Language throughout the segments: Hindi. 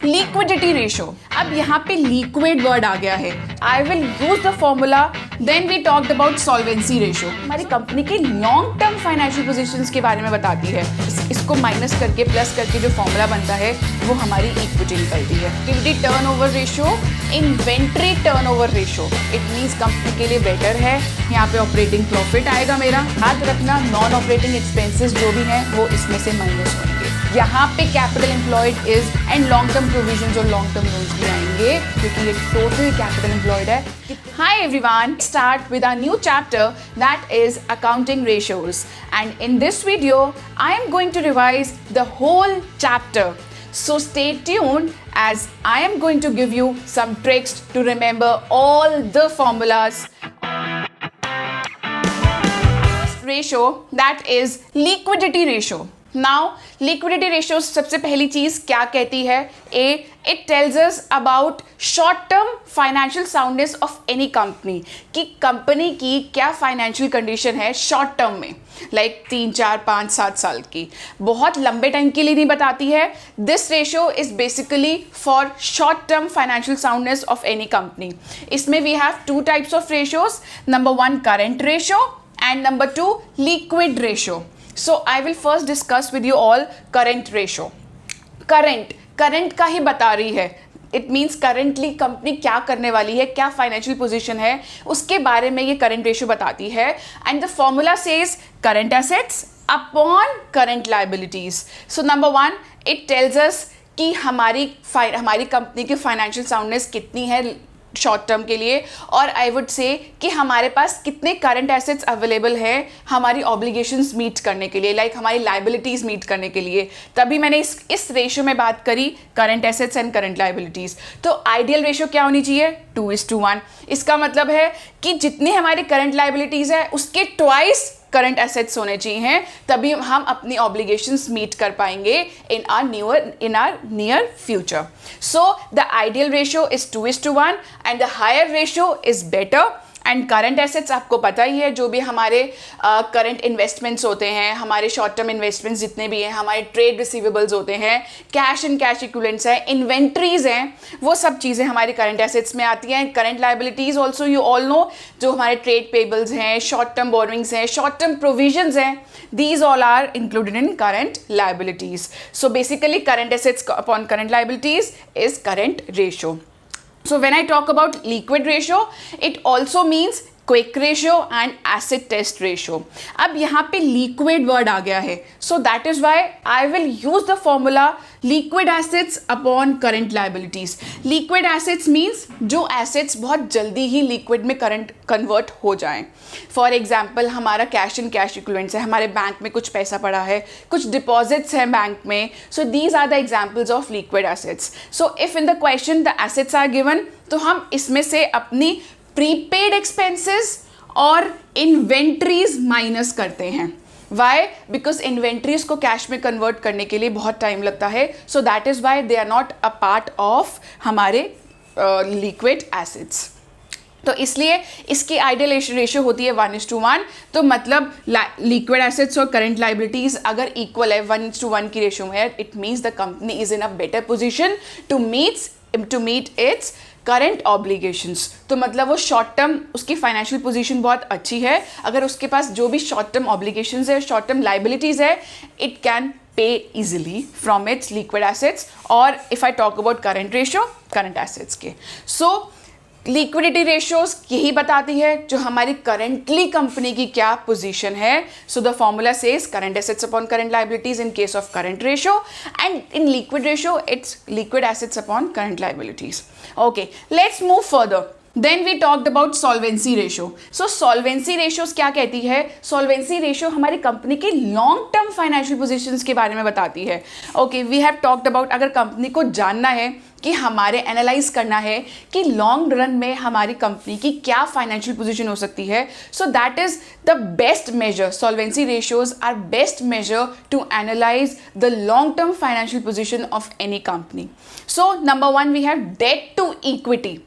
Liquidity ratio. अब यहाँ पे लिक्विड वर्ड आ गया है। I will use the formula, then we talked about solvency ratio. हमारी कंपनी के लॉन्ग टर्म फाइनेंशियल पोजीशंस के बारे में बताती है। इसको माइनस करके प्लस करके जो फॉर्मूला बनता है वो हमारी इक्विटी निकलती है। Activity turnover ratio, inventory turnover ratio, it means company के लिए बेटर है। यहाँ पे ऑपरेटिंग प्रॉफिट आएगा मेरा। याद रखना नॉन ऑपरेटिंग एक्सपेंसेस जो भी हैं वो इसमें से माइनस होंगे। यहाँ पे capital employed is and long term provisions और लॉन्ग टर्म लोन्स भी आएंगे क्योंकि ये टोटल कैपिटल एम्प्लॉयड है। Hi everyone, start with our new chapter that is accounting ratios, and in this video I am going to revise the whole chapter. So stay tuned as I am going to give you some tricks to remember all the formulas. Ratio, that is liquidity ratio. Now liquidity ratio सबसे पहली चीज क्या कहती है? It tells us about short term financial soundness of any company, कि कंपनी की क्या फाइनेंशियल कंडीशन है शॉर्ट टर्म में, लाइक 3, 4, 5, 7 साल की, बहुत लंबे टाइम के लिए नहीं बताती है। This ratio is basically for short term financial soundness of any company. इसमें we have 2 types of ratios, number 1 current ratio and number 2 liquid ratio. So I will first discuss with you all current ratio. current का ही बता रही है। It means currently कंपनी क्या करने वाली है, क्या फाइनेंशियल पोजीशन है, उसके बारे में ये करंट रेशियो बताती है। And the formula says current assets upon current liabilities. So number 1 it tells us कि हमारी कंपनी की फाइनेंशियल साउंडनेस कितनी है शॉर्ट टर्म के लिए, और आई वुड से कि हमारे पास कितने करंट एसेट्स अवेलेबल है हमारी ऑब्लिगेशंस मीट करने के लिए, लाइक हमारी लाइबिलिटीज़ मीट करने के लिए। तभी मैंने इस रेशियो में बात करी current assets and current liabilities. तो आइडियल रेशियो क्या होनी चाहिए? 2:1। इसका मतलब है कि जितनी हमारी करंट लाइबिलिटीज़ है उसके ट्वाइस करंट एसेट्स होने चाहिए, तभी हम अपनी ऑब्लिगेशंस मीट कर पाएंगे in our near future. So the ideal ratio is 2:1 and the higher ratio is better. And current assets आपको पता ही है, जो भी हमारे करंट इन्वेस्टमेंट्स होते हैं, हमारे शॉर्ट टर्म इन्वेस्टमेंट्स जितने भी हैं, हमारे ट्रेड रिसीवेबल्स होते हैं, कैश एंड कैश इक्विवेलेंट्स हैं, इन्वेंट्रीज हैं, वो सब चीज़ें हमारी करंट एसेट्स में आती हैं। Current liabilities also you all know, जो हमारे ट्रेड पेबल्स हैं, शॉर्ट टर्म बोरोइंग्स हैं, शॉर्ट टर्म प्रोविजंस हैं, these all are included in current liabilities. So basically current assets upon current liabilities is current ratio. So when I talk about liquid ratio, it also means quick ratio and acid test ratio. अब यहाँ पे लिक्विड वर्ड आ गया है, so that is why I will use the formula liquid assets upon current liabilities. Liquid assets means जो एसेट्स बहुत जल्दी ही लिक्विड में करंट कन्वर्ट हो जाएं। फॉर एग्जाम्पल हमारा कैश एंड कैश इक्विवेलेंट्स है, हमारे बैंक में कुछ पैसा पड़ा है, कुछ डिपॉजिट्स हैं बैंक में, so these are the examples of liquid assets. So if in the question the assets are given, तो हम इसमें से अपनी प्रीपेड एक्सपेंसेस और इन्वेंट्रीज माइनस करते हैं। वाई? बिकॉज इन्वेंट्रीज को कैश में कन्वर्ट करने के लिए बहुत टाइम लगता है, so that is why they are not a part of हमारे लिक्विड एसेट्स। तो इसलिए इसकी आइडियल रेशियो होती है 1:1। तो मतलब लिक्विड एसेट्स और करंट लाइबिलिटीज अगर इक्वल है 1:1 की रेशियो में, it means the company is in a better position to meet its current obligations. तो मतलब वो शॉर्ट टर्म उसकी फाइनेंशियल पोजीशन बहुत अच्छी है, अगर उसके पास जो भी शॉर्ट टर्म ऑब्लिगेशंस है, शॉर्ट टर्म लाइबिलिटीज है, it can pay easily from its liquid assets. और if I talk about current ratio, current assets के, सो लिक्विडिटी रेशियोज यही बताती है जो हमारी करंटली कंपनी की क्या पोजीशन है। So the formula says current assets upon current liabilities in case of current ratio, and in liquid ratio it's liquid assets upon current liabilities. Okay, let's move further. Then we talked about solvency ratio. So solvency ratios क्या कहती है? सॉल्वेंसी रेशियो हमारी कंपनी के लॉन्ग टर्म फाइनेंशियल पोजीशंस के बारे में बताती है। Okay, we have talked about, अगर कंपनी को जानना है कि हमारे एनालाइज करना है कि लॉन्ग रन में हमारी कंपनी की क्या फाइनेंशियल पोजीशन हो सकती है, so that is the best measure. Solvency ratios are best measure to analyze the long term financial position of any company. So number 1 we have debt to equity.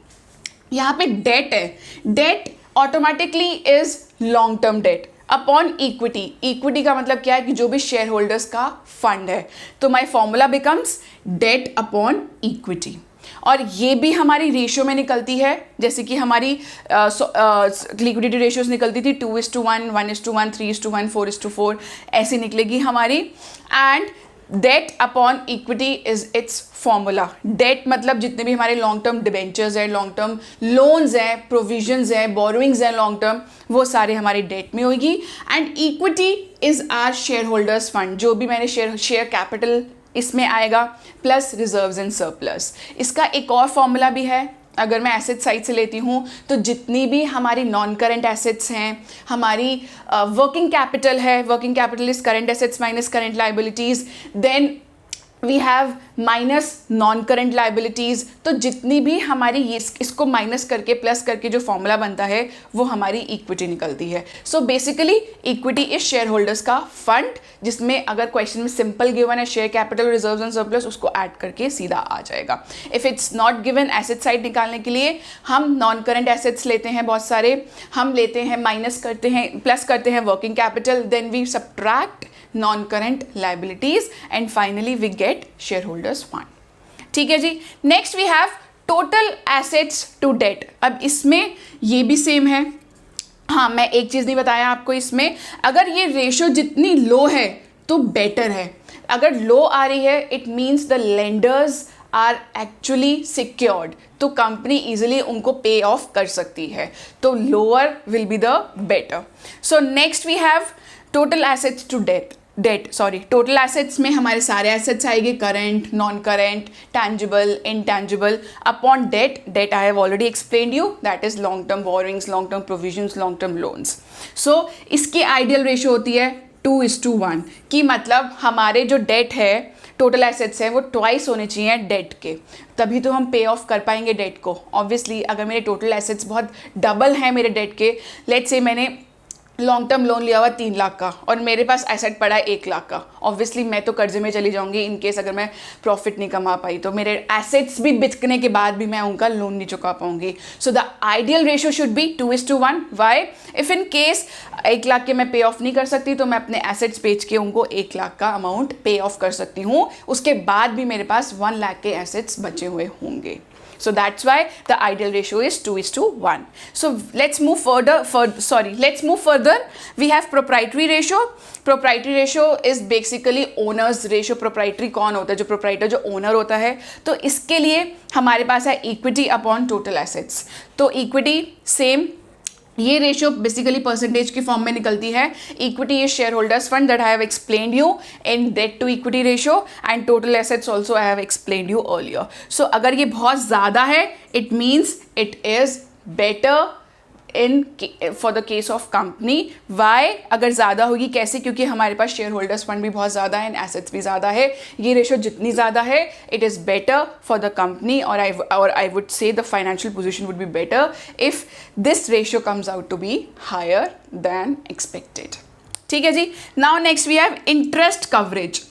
यहाँ पे डेट है, debt automatically is long term debt. Upon equity. Equity का मतलब क्या है कि जो भी शेयर होल्डर्स का फंड है, तो my formula becomes debt upon equity. और ये भी हमारी रेशियो में निकलती है, जैसे कि हमारी लिक्विडिटी रेशियोज निकलती थी 2:1, 1:1, 3:1, 4:4, ऐसी निकलेगी हमारी। And debt upon equity is its formula. Debt मतलब जितने भी हमारे लॉन्ग टर्म डिबेंचर्स हैं, लॉन्ग टर्म लोन्स हैं, प्रोविजंस हैं, बोरोइंग्स हैं लॉन्ग टर्म, वो सारे हमारी डेट में होगी। And equity is our shareholders fund, जो भी मैंने शेयर कैपिटल इसमें आएगा, प्लस रिजर्व्स एंड सरप्लस। इसका एक और फॉर्मूला भी है, अगर मैं एसेट साइड से लेती हूँ तो जितनी भी हमारी नॉन करेंट एसेट्स हैं, हमारी वर्किंग कैपिटल है, working capital is current assets minus current liabilities, then we have minus non current liabilities. तो जितनी भी हमारी इसको माइनस करके प्लस करके जो फॉर्मूला बनता है वो हमारी इक्विटी निकलती है। So basically equity is share holders का फंड, जिसमें अगर क्वेश्चन में सिंपल गिवन है share capital, reserves and surplus, उसको ऐड करके सीधा आ जाएगा। If it's not given asset side निकालने के लिए हम नॉन करेंट एसेट्स लेते हैं बहुत सारे, हम लेते हैं माइनस करते हैं प्लस करते हैं working capital, then we subtract non-current liabilities and finally we get shareholders fund। ठीक है जी। Next we have total assets to debt. अब इसमें ये भी सेम है। हाँ, मैं एक चीज़ नहीं बताया आपको, इसमें अगर ये रेशो जितनी लो है तो बेटर है। अगर लो आ रही है it means the lenders are actually secured, तो कंपनी इजिली उनको पे ऑफ कर सकती है, तो lower will be the better. So next we have total assets to total assets में हमारे सारे एसेट्स आएंगे, current, non current, tangible, intangible, upon debt. Debt I have already explained you, that is long term borrowings, long term provisions, long term loans. So इसकी आइडियल रेशियो होती है 2:1 की, मतलब हमारे जो डेट है, टोटल एसेट्स है, वो ट्वाइस होने चाहिए डेट के, तभी तो हम पे ऑफ कर पाएंगे डेट को। ऑब्वियसली अगर मेरे टोटल एसेट्स बहुत डबल हैं मेरे डेट के, लेट्स से मैंने लॉन्ग टर्म लोन लिया हुआ 3 लाख का और मेरे पास एसेट पड़ा है 1 लाख का, ऑब्वियसली मैं तो कर्जे में चली जाऊंगी इन केस अगर मैं प्रॉफिट नहीं कमा पाई, तो मेरे एसेट्स भी बिकने के बाद भी मैं उनका लोन नहीं चुका पाऊंगी। So the ideal ratio should be 2:1। Why? If in case 1 lakh के मैं पे ऑफ नहीं कर सकती तो मैं अपने एसेट्स बेच के उनको 1 लाख का अमाउंट पे ऑफ कर सकती हूँ, उसके बाद भी मेरे पास 1 लाख के एसेट्स बचे हुए होंगे। So that's why the ideal ratio is 2:1. So let's move further. We have proprietary ratio. Proprietary ratio is basically owner's ratio. Proprietary कौन होता है? जो proprietor जो owner होता है, तो इसके लिए हमारे पास है equity upon total assets. तो equity same, ये रेशियो बेसिकली परसेंटेज की फॉर्म में निकलती है। Equity is shareholders fund, that I have explained you in debt to equity ratio, and total assets also I have explained you earlier. So अगर ये बहुत ज़्यादा है it means it is better for the case of company. Why? अगर ज़्यादा होगी कैसे? क्योंकि हमारे पास शेयर होल्डर्स फंड भी बहुत ज़्यादा है एंड एसेट्स भी ज़्यादा है। ये रेशो जितनी ज़्यादा है it is better for the company, और I would say the financial position would be better if this ratio comes out to be higher than expected. ठीक है जी। Now next we have interest coverage.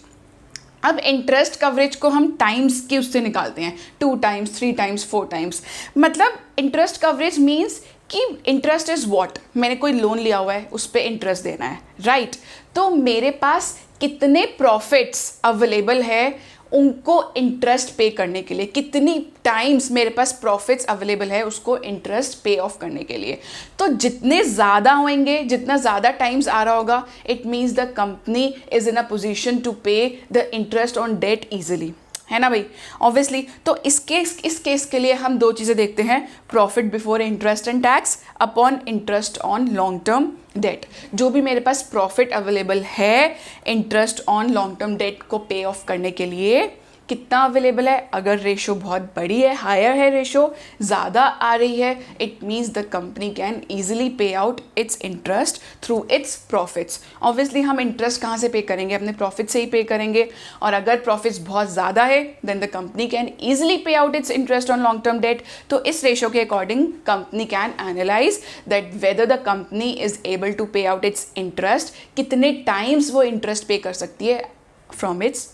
अब इंटरेस्ट कवरेज को हम टाइम्स के उससे निकालते हैं, 2 टाइम्स, 3 टाइम्स, 4 टाइम्स। मतलब इंटरेस्ट कवरेज मीन्स कि इंटरेस्ट इज़ व्हाट, मैंने कोई लोन लिया हुआ है उस पर इंटरेस्ट देना है, राइट? तो मेरे पास कितने प्रॉफिट्स अवेलेबल है उनको इंटरेस्ट पे करने के लिए, कितनी टाइम्स मेरे पास प्रॉफिट्स अवेलेबल है उसको इंटरेस्ट पे ऑफ करने के लिए। तो जितने ज़्यादा होंगे, जितना ज़्यादा टाइम्स आ रहा होगा, it means the company is in a position to pay the interest on debt easily, है ना भाई? ऑब्वियसली। तो इस केस के लिए हम 2 चीज़ें देखते हैं, profit before interest and tax upon interest on long term date. जो भी मेरे पास प्रॉफिट अवेलेबल है interest on long term date को पे ऑफ करने के लिए, कितना अवेलेबल है? अगर रेशो बहुत बड़ी है, हायर है रेशो, ज़्यादा आ रही है, it means the company can easily pay out its interest through its profits. Obviously हम इंटरेस्ट कहाँ से पे करेंगे? अपने प्रॉफिट से ही पे करेंगे, और अगर प्रॉफिट्स बहुत ज़्यादा है then the company can easily pay out its interest on long term debt. तो इस रेशो के according company can analyse that whether the company is able to pay out its interest, कितने टाइम्स वो इंटरेस्ट पे कर सकती है from its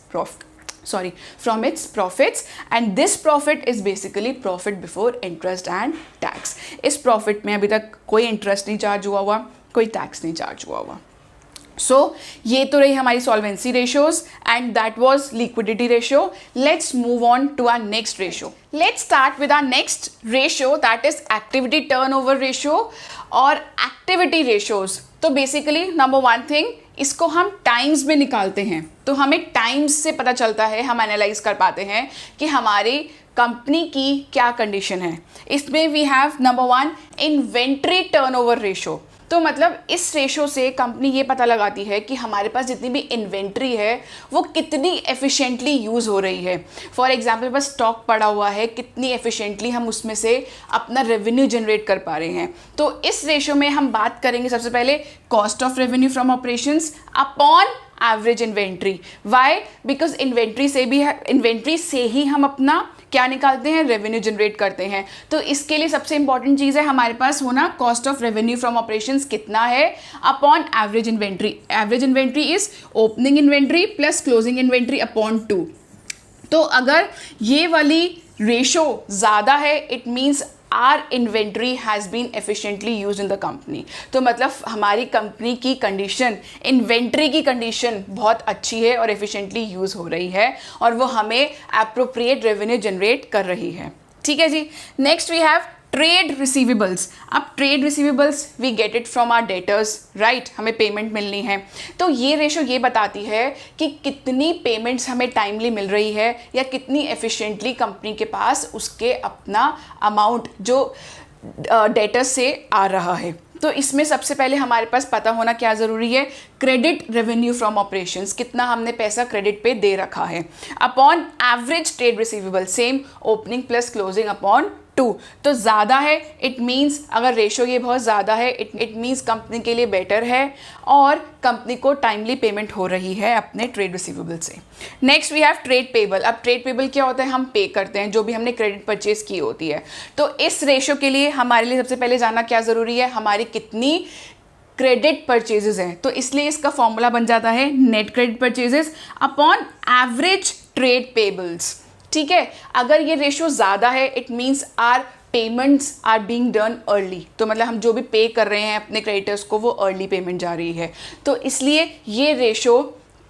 profits, and this profit is basically profit before interest and tax. इस प्रॉफिट में अभी तक कोई इंटरेस्ट नहीं चार्ज हुआ, कोई टैक्स नहीं चार्ज हुआ हुआ। सो ये तो रही हमारी solvency ratios and that was liquidity ratio. Let's move on to our next ratio. Let's start with our next ratio that is activity turnover ratio और एक्टिविटी रेशियोज। तो बेसिकली नंबर वन थिंग, इसको हम टाइम्स में निकालते हैं, तो हमें टाइम्स से पता चलता है, हम एनालाइज कर पाते हैं कि हमारी कंपनी की क्या कंडीशन है। इसमें we have number one inventory turnover ratio. तो मतलब इस रेशो से कंपनी ये पता लगाती है कि हमारे पास जितनी भी इन्वेंट्री है वो कितनी एफिशिएंटली यूज़ हो रही है। फॉर एग्जांपल बस स्टॉक पड़ा हुआ है, कितनी एफिशिएंटली हम उसमें से अपना रेवेन्यू जनरेट कर पा रहे हैं। तो इस रेशो में हम बात करेंगे सबसे पहले cost of revenue from operations upon average inventory. Why? Because inventory से ही हम अपना क्या निकालते हैं, रेवेन्यू जनरेट करते हैं। तो इसके लिए सबसे इंपॉर्टेंट चीज़ है हमारे पास होना cost of revenue from operations कितना है upon average inventory. Average inventory is opening inventory plus closing inventory upon 2। तो अगर ये वाली रेशो ज़्यादा है it means our inventory has been efficiently use in the company. तो मतलब हमारी कंपनी की कंडीशन, इन्वेंट्री की कंडीशन बहुत अच्छी है और एफिशिएंटली यूज़ हो रही है और वो हमें एप्रोप्रिएट रेवेन्यू जनरेट कर रही है। ठीक है जी। Next we have trade receivables. अब trade receivables we get it from our debtors, right, हमें पेमेंट मिलनी है। तो ये रेशो ये बताती है कि कितनी पेमेंट्स हमें टाइमली मिल रही है या कितनी एफिशिएंटली कंपनी के पास उसके अपना अमाउंट जो डेटर्स से आ रहा है। तो इसमें सबसे पहले हमारे पास पता होना क्या ज़रूरी है, क्रेडिट रेवेन्यू फ्रॉम ऑपरेशंस, कितना हमने पैसा क्रेडिट पे दे रखा है, upon average trade receivable, same opening plus closing upon 2। तो ज़्यादा है इट मीन्स, अगर रेशो ये बहुत ज़्यादा है इट मीन्स कंपनी के लिए बेटर है और कंपनी को टाइमली पेमेंट हो रही है अपने ट्रेड रिसीवेबल से। Next we have trade payable. अब ट्रेड पेबल क्या होता है, हम पे करते हैं जो भी हमने क्रेडिट परचेज की होती है। तो इस रेशो के लिए हमारे लिए सबसे पहले जानना क्या ज़रूरी है, हमारी कितनी क्रेडिट परचेजेस हैं। तो इसलिए इसका फॉर्मूला बन जाता है net credit purchases upon average trade payables. ठीक है, अगर ये रेशो ज़्यादा है it means our payments are being done early. तो मतलब हम जो भी पे कर रहे हैं अपने क्रेडिटर्स को वो अर्ली पेमेंट जा रही है। तो इसलिए ये रेशो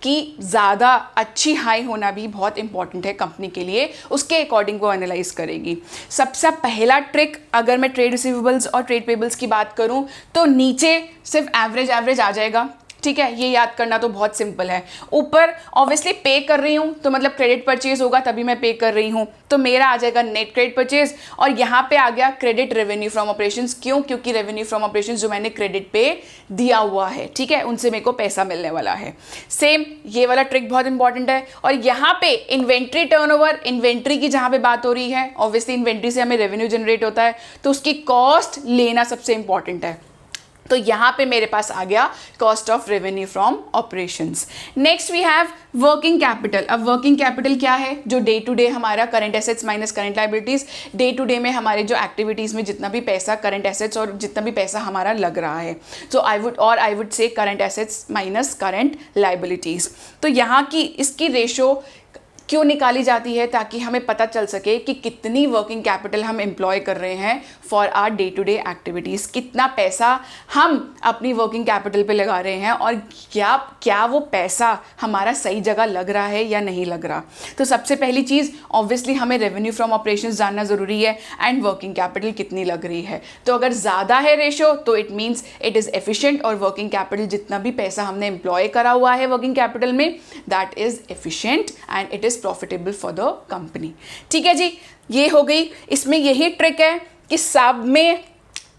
की ज़्यादा अच्छी हाई होना भी बहुत इंपॉर्टेंट है कंपनी के लिए, उसके अकॉर्डिंग वो एनालाइज करेगी। सबसे पहला ट्रिक, अगर मैं ट्रेड रिसीवेबल्स और ट्रेड पेबल्स की बात करूं तो नीचे सिर्फ एवरेज आ जाएगा। ठीक है, ये याद करना तो बहुत सिंपल है। ऊपर ऑब्वियसली पे कर रही हूँ तो मतलब क्रेडिट परचेज होगा तभी मैं पे कर रही हूँ, तो मेरा आ जाएगा नेट क्रेडिट परचेज और यहाँ पे आ गया क्रेडिट रेवेन्यू फ्रॉम ऑपरेशंस। क्यों? क्योंकि रेवेन्यू फ्रॉम ऑपरेशंस जो मैंने क्रेडिट पे दिया हुआ है, ठीक है, उनसे मेरे को पैसा मिलने वाला है। सेम ये वाला ट्रिक बहुत इंपॉर्टेंट है। और यहाँ पे इन्वेंट्री टर्नओवर, इन्वेंट्री की जहाँ पे बात हो रही है, ऑब्वियसली इन्वेंट्री से हमें रेवेन्यू जनरेट होता है तो उसकी कॉस्ट लेना सबसे इंपॉर्टेंट है। तो यहाँ पे मेरे पास आ गया cost of revenue from operations. Next we have working capital. अब वर्किंग कैपिटल क्या है, जो डे टू डे हमारा current assets minus current liabilities, day to day में हमारे जो एक्टिविटीज़ में जितना भी पैसा करंट एसेट्स और जितना भी पैसा हमारा लग रहा है, तो आई वुड से current assets minus current liabilities. तो यहाँ की इसकी रेशो क्यों निकाली जाती है, ताकि हमें पता चल सके कि कितनी वर्किंग कैपिटल हम एम्प्लॉय कर रहे हैं for our day to day activities, कितना पैसा हम अपनी वर्किंग कैपिटल पे लगा रहे हैं और क्या वो पैसा हमारा सही जगह लग रहा है या नहीं लग रहा। तो सबसे पहली चीज़ ऑब्वियसली हमें रेवेन्यू फ्रॉम ऑपरेशंस जानना ज़रूरी है एंड वर्किंग कैपिटल कितनी लग रही है। तो अगर ज़्यादा है रेशो तो it means it is efficient और वर्किंग कैपिटल जितना भी पैसा हमने एम्प्लॉय करा हुआ है वर्किंग कैपिटल में, that is efficient and it is profitable for the company. ठीक है जी, ये हो गई। इसमें यही ट्रिक है कि सब में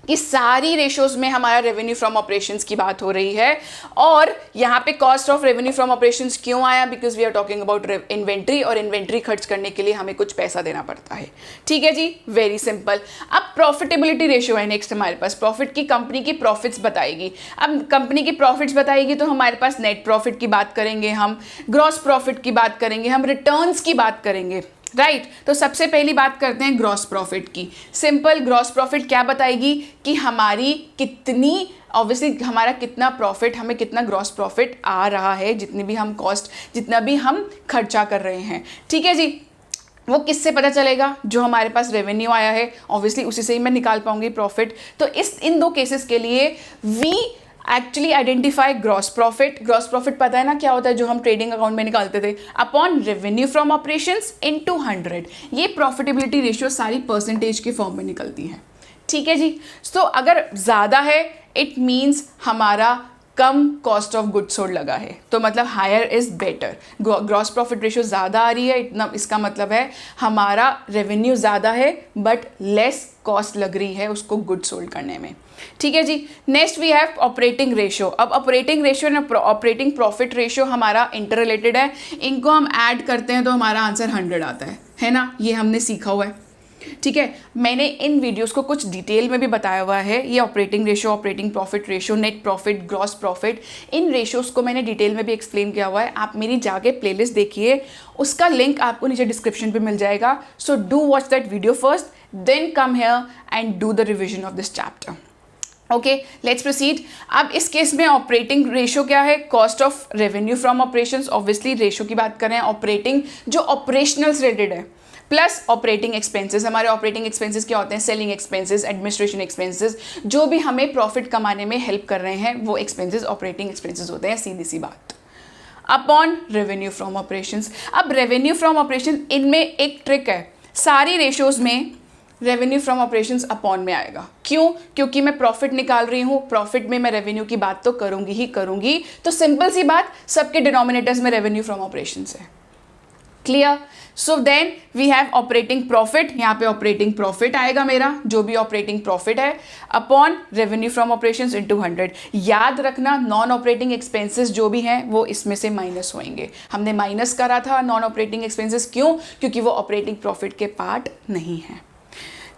कि सारी रेशोज में हमारा रेवेन्यू फ्रॉम ऑपरेशंस की बात हो रही है। और यहाँ पे cost of revenue from operations क्यों आया, because we are talking about inventory और इन्वेंट्री खर्च करने के लिए हमें कुछ पैसा देना पड़ता है। ठीक है जी, वेरी सिंपल। अब प्रॉफिटेबिलिटी रेशियो है नेक्स्ट हमारे पास। प्रॉफिट की कंपनी की प्रॉफिट्स बताएगी। अब कंपनी की प्रॉफिट्स बताएगी तो हमारे पास नेट प्रॉफिट की बात करेंगे, हम ग्रॉस प्रॉफिट की बात करेंगे, हम रिटर्न्स की बात करेंगे, राइट। तो सबसे पहली बात करते हैं ग्रॉस प्रॉफिट की। सिंपल ग्रॉस प्रॉफिट क्या बताएगी कि हमारी कितनी, ऑब्वियसली हमारा कितना प्रॉफिट, हमें कितना ग्रॉस प्रॉफिट आ रहा है, जितनी भी हम कॉस्ट, जितना भी हम खर्चा कर रहे हैं। ठीक है जी, वो किससे पता चलेगा, जो हमारे पास रेवेन्यू आया है ऑब्वियसली उसी से ही मैं निकाल पाऊंगी प्रॉफिट। तो इन दो केसेस के लिए we actually identify gross profit. Gross profit पता है ना क्या होता है, जो हम ट्रेडिंग अकाउंट में निकालते थे, upon revenue from operations into 100. ये प्रॉफिटेबिलिटी रेशियो सारी परसेंटेज के फॉर्म में निकलती है. ठीक है जी. सो अगर ज़्यादा है इट मीन्स हमारा कम कॉस्ट ऑफ गुड्स सोल्ड लगा है, तो मतलब higher is better. Gross profit ratio ज़्यादा आ रही है इतना, इसका मतलब है हमारा रेवेन्यू ज़्यादा है बट लेस कॉस्ट लग रही है उसको गुड सोल्ड करने में. ठीक है जी. Next we have operating ratio. अब ऑपरेटिंग रेशियो और ऑपरेटिंग प्रॉफिट रेशियो हमारा इंटर रिलेटेड है. इनको हम ऐड करते हैं तो हमारा आंसर 100 आता है ना. ये हमने सीखा हुआ है. ठीक है. मैंने इन वीडियोस को कुछ डिटेल में भी बताया हुआ है. ये operating ratio, operating profit ratio, net profit, gross profit, इन रेशियोस को मैंने डिटेल में भी एक्सप्लेन किया हुआ है. आप मेरी जाके प्लेलिस्ट देखिए, उसका लिंक आपको नीचे डिस्क्रिप्शन पे मिल जाएगा. So do watch that video first, then come here and do the revision of this chapter. Okay, let's proceed. अब इस केस में ऑपरेटिंग रेशियो क्या है? Cost of revenue from operations. Obviously ratio की बात करें, ऑपरेटिंग जो ऑपरेशनल से रिलेटेड है, प्लस ऑपरेटिंग एक्सपेंसेस. हमारे ऑपरेटिंग एक्सपेंसेस क्या होते हैं? सेलिंग एक्सपेंसेस, एडमिनिस्ट्रेशन एक्सपेंसेस, जो भी हमें प्रॉफिट कमाने में हेल्प कर रहे हैं वो एक्सपेंसेस ऑपरेटिंग एक्सपेंसेस होते हैं. सीधी सी बात. Upon revenue from operations. अब रेवेन्यू फ्रॉम ऑपरेशन, इनमें एक ट्रिक है. सारी रेशियोज में रेवेन्यू फ्रॉम ऑपरेशंस अपॉन में आएगा. क्यों? क्योंकि मैं प्रॉफिट निकाल रही हूँ, प्रॉफिट में मैं रेवेन्यू की बात तो करूंगी ही करूंगी. तो सिंपल सी बात, सबके डिनोमिनेटर्स में रेवेन्यू फ्रॉम ऑपरेशंस है. Clear? So then we have operating profit. यहाँ पे ऑपरेटिंग प्रॉफिट आएगा मेरा, जो भी ऑपरेटिंग प्रॉफिट है, upon revenue from operations into 100. याद रखना, नॉन ऑपरेटिंग एक्सपेंसेस जो भी हैं वो इसमें से माइनस होंगे. हमने माइनस करा था नॉन ऑपरेटिंग एक्सपेंसेस. क्यों? क्योंकि वो ऑपरेटिंग प्रॉफिट के पार्ट नहीं है.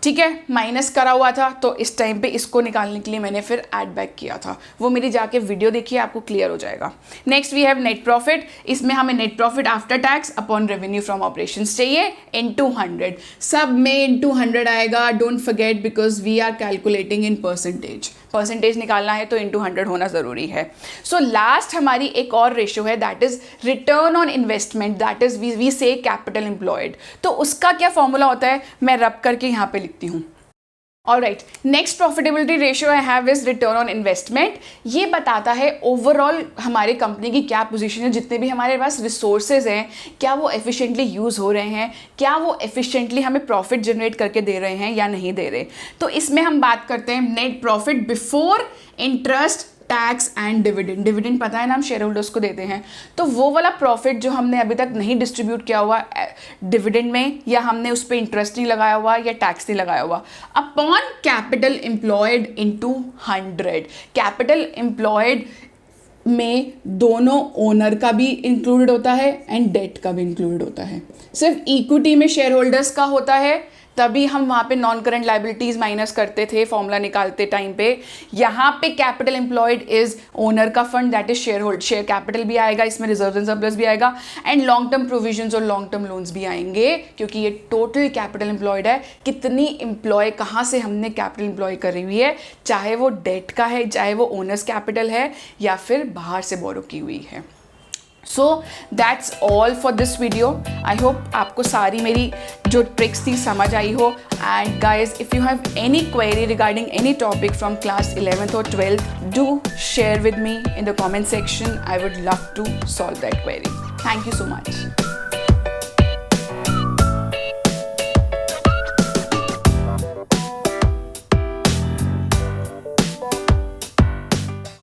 ठीक है, माइनस करा हुआ था तो इस टाइम पे इसको निकालने के लिए मैंने फिर ऐड बैक किया था. वो मेरी जाके वीडियो देखिए, आपको क्लियर हो जाएगा. Next we have net profit. इसमें हमें net profit after tax upon revenue from operations चाहिए इनटू 100. सब में इनटू 100 आएगा. Don't forget, because we are calculating in percentage. Percentage निकालना है तो इनटू 100 होना ज़रूरी है. सो लास्ट हमारी एक और रेशियो है, that is return on investment. That is we say capital employed. तो उसका क्या फॉर्मूला होता है, मैं रब करके यहाँ पे लिखती हूँ. Alright, next profitability ratio I have is return on investment. ये बताता है ओवरऑल हमारे कंपनी की क्या पोजीशन है, जितने भी हमारे पास रिसोर्सेज हैं क्या वो एफिशिएंटली यूज़ हो रहे हैं, क्या वो एफिशिएंटली हमें प्रॉफिट जनरेट करके दे रहे हैं या नहीं दे रहे. तो इसमें हम बात करते हैं net profit before interest, tax and dividend. Dividend पता है ना, हम शेयर होल्डर्स को देते हैं. तो वो वाला प्रॉफिट जो हमने अभी तक नहीं डिस्ट्रीब्यूट किया हुआ डिविडेंड में, या हमने उस पर इंटरेस्ट नहीं लगाया हुआ या टैक्स नहीं लगाया हुआ, upon capital employed into 100. Capital employed में दोनों ओनर का भी इंक्लूडेड होता है एंड डेट का भी इंक्लूडेड होता है. सिर्फ इक्विटी में शेयर होल्डर्स का होता है, तभी हम वहाँ पे नॉन करंट लाइबिलिटीज़ माइनस करते थे फॉर्मूला निकालते टाइम पे. यहाँ पे कैपिटल एम्प्लॉयड इज ओनर का fund, that is share capital भी आएगा इसमें, रिजर्व एंड सरप्लस भी आएगा, एंड लॉन्ग टर्म प्रोविजंस और लॉन्ग टर्म लोन्स भी आएंगे, क्योंकि ये टोटल कैपिटल एम्प्लॉयड है. कितनी एम्प्लॉय, कहाँ से हमने कैपिटल एम्प्लॉय करी हुई है, चाहे वो डेट का है, चाहे वो ओनर्स कैपिटल है, या फिर बाहर से बोरो की हुई है. So that's all for this video. I hope आपको सारी मेरी जो ट्रिक्स थी समझ आई हो. And guys, if you have any query regarding any topic from class 11th or 12th, do share with me in the comment section. I would love to solve that query. Thank you so much.